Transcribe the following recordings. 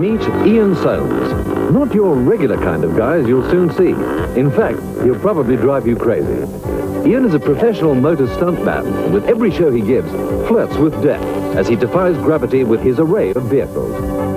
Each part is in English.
Meet Ian Soanes. Not your regular kind of guy, as you'll soon see. In fact, he'll probably drive you crazy. Ian is a professional motor stuntman, and with every show he gives, flirts with death as he defies gravity with his array of vehicles.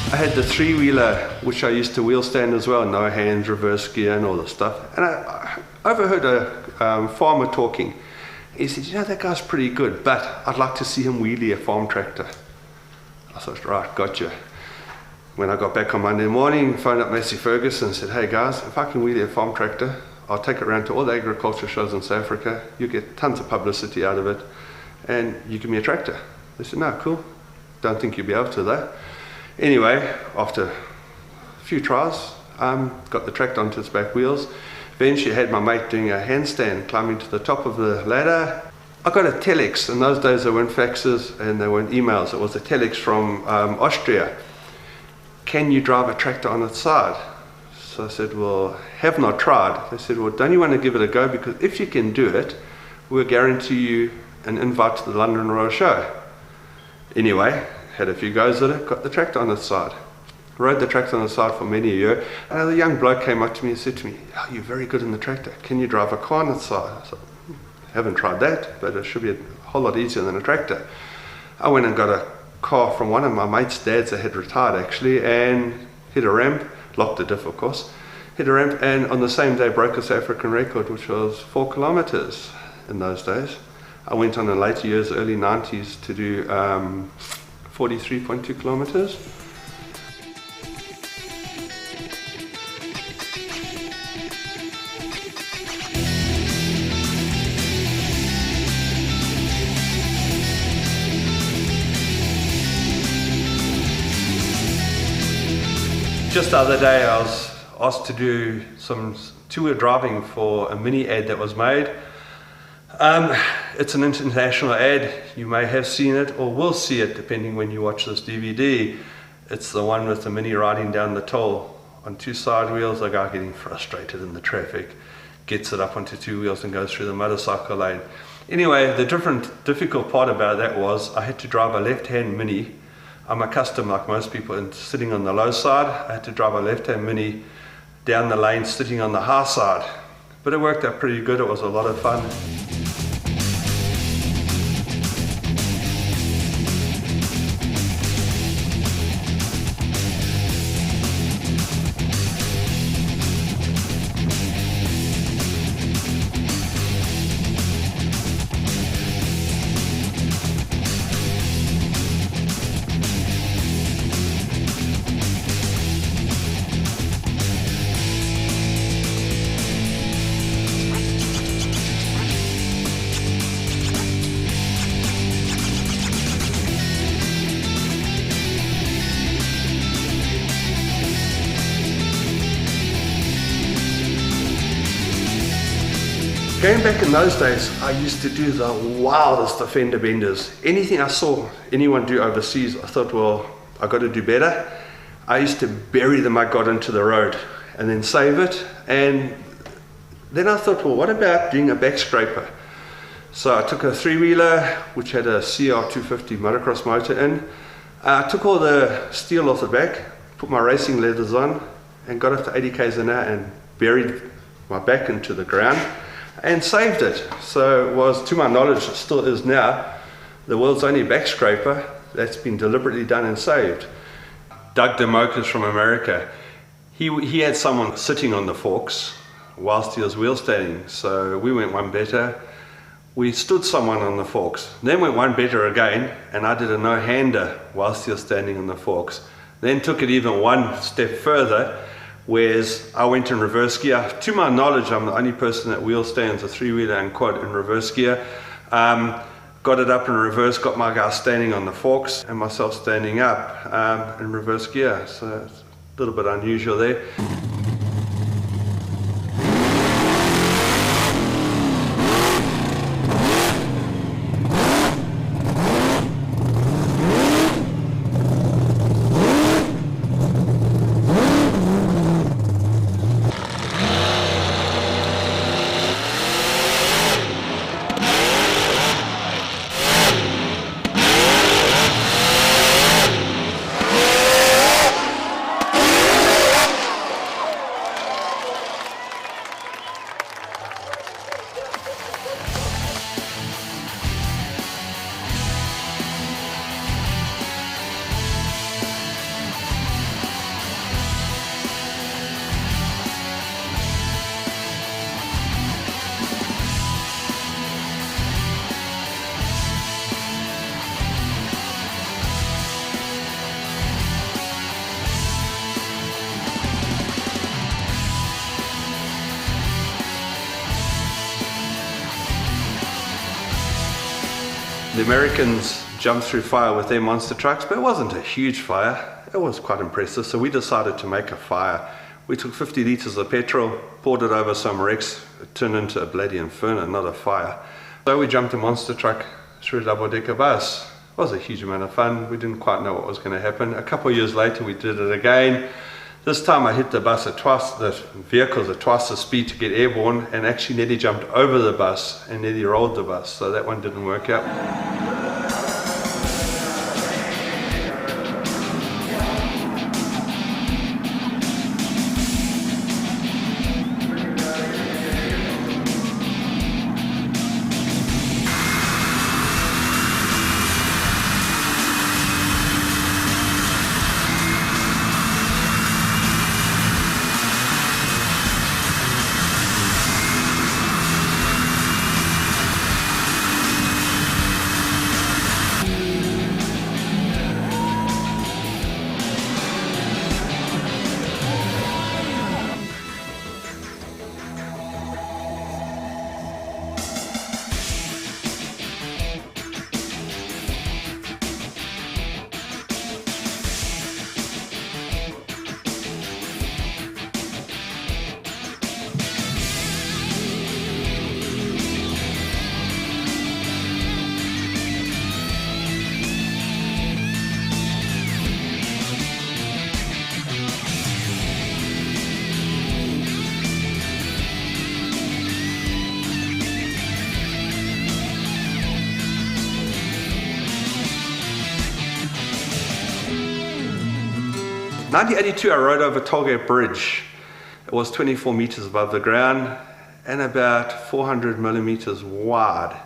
I had the three-wheeler, which I used to wheel stand as well, no hands, reverse gear and all this stuff. And I overheard a farmer talking. He said, you know, that guy's pretty good, but I'd like to see him wheelie a farm tractor. I thought, right, gotcha. When I got back on Monday morning, phoned up Massey Ferguson and said, hey guys, if I can wheelie a farm tractor, I'll take it around to all the agriculture shows in South Africa, you get tons of publicity out of it, and you give me a tractor. They said, no, cool, don't think you'll be able to though. Anyway, after a few tries, got the tractor onto its back wheels. Eventually had my mate doing a handstand, climbing to the top of the ladder. I got a telex. In those days there weren't faxes and there weren't emails. It was a telex from Austria. Can you drive a tractor on its side? So I said, well, have not tried. They said, well, don't you want to give it a go? Because if you can do it, we'll guarantee you an invite to the London Royal Show. Anyway, had a few goes at it, got the tractor on its side. Rode the tractor on the side for many a year. And a young bloke came up to me and said to me, oh, you're very good in the tractor. Can you drive a car on its side? I said, haven't tried that, but it should be a whole lot easier than a tractor. I went and got a car from one of my mates' dads that had retired actually, and hit a ramp, locked the diff of course, hit a ramp, and on the same day broke a South African record, which was 4 kilometers in those days. I went on in later years, early 90s, to do 43.2 kilometers. Just the other day I was asked to do some two-wheel driving for a mini ad that was made. It's an international ad. You may have seen it or will see it depending when you watch this DVD. It's the one with the mini riding down the toll on 2 side wheels, a guy getting frustrated in the traffic, gets it up onto 2 wheels and goes through the motorcycle lane. Anyway, the difficult part about that was I had to drive a left-hand mini. I'm accustomed, like most people, in sitting on the low side. I had to drive a left-hand mini down the lane sitting on the high side. But it worked out pretty good. It was a lot of fun. Going back in those days, I used to do the wildest of fender benders. Anything I saw anyone do overseas, I thought, well, I got to do better. I used to bury the mud guard into the road and then save it. And then I thought, well, what about doing a back scraper? So I took a 3-wheeler, which had a CR250 motocross motor in. I took all the steel off the back, put my racing leathers on, and got up to 80 k's an hour and buried my back into the ground and saved it. So it was, to my knowledge, it still is now, the world's only back scraper that's been deliberately done and saved. Doug DeMokas from America, he had someone sitting on the forks whilst he was wheel standing, so we went one better. We stood someone on the forks, then went one better again, and I did a no-hander whilst he was standing on the forks. Then took it even one step further, whereas I went in reverse gear. To my knowledge, I'm the only person that wheel stands a three-wheeler and quad in reverse gear. Got it up in reverse, got my guy standing on the forks and myself standing up in reverse gear. So it's a little bit unusual there. The Americans jumped through fire with their monster trucks, but it wasn't a huge fire. It was quite impressive, so we decided to make a fire. We took 50 litres of petrol, poured it over some wrecks. It turned into a bloody inferno, not a fire. So we jumped a monster truck through a double-decker bus. It was a huge amount of fun. We didn't quite know what was going to happen. A couple of years later, we did it again. This time I hit the bus at twice, the vehicles at twice the speed to get airborne, and actually nearly jumped over the bus and nearly rolled the bus, so that one didn't work out. In 1982, I rode over Tollgate Bridge. It was 24 meters above the ground and about 400 millimeters wide.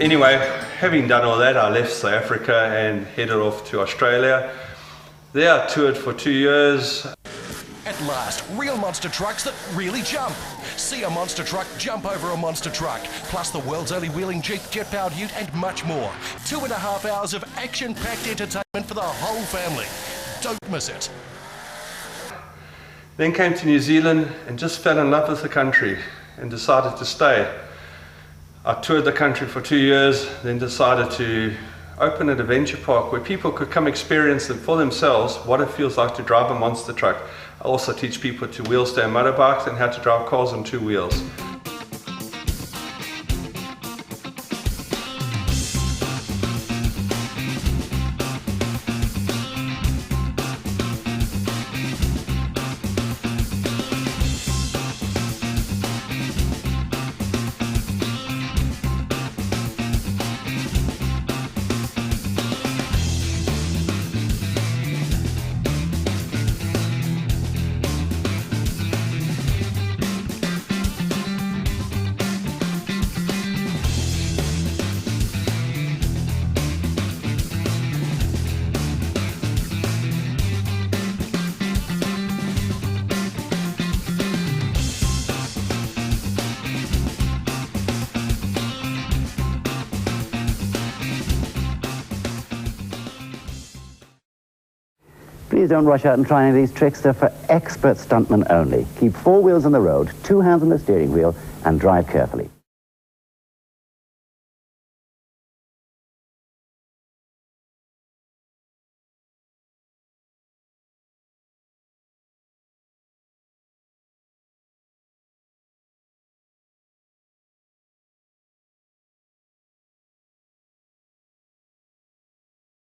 Anyway, having done all that, I left South Africa and headed off to Australia. There I toured for 2 years. At last, real monster trucks that really jump. See a monster truck jump over a monster truck, plus the world's only wheeling Jeep jet-powered ute and much more. 2.5 hours of action-packed entertainment for the whole family. Don't miss it. Then came to New Zealand and just fell in love with the country and decided to stay. I toured the country for 2 years, then decided to open an adventure park where people could come experience it for themselves what it feels like to drive a monster truck. I also teach people to wheel stand motorbikes and how to drive cars on 2 wheels. Please don't rush out and try any of these tricks. They're for expert stuntmen only. Keep 4 wheels on the road, 2 hands on the steering wheel, and drive carefully.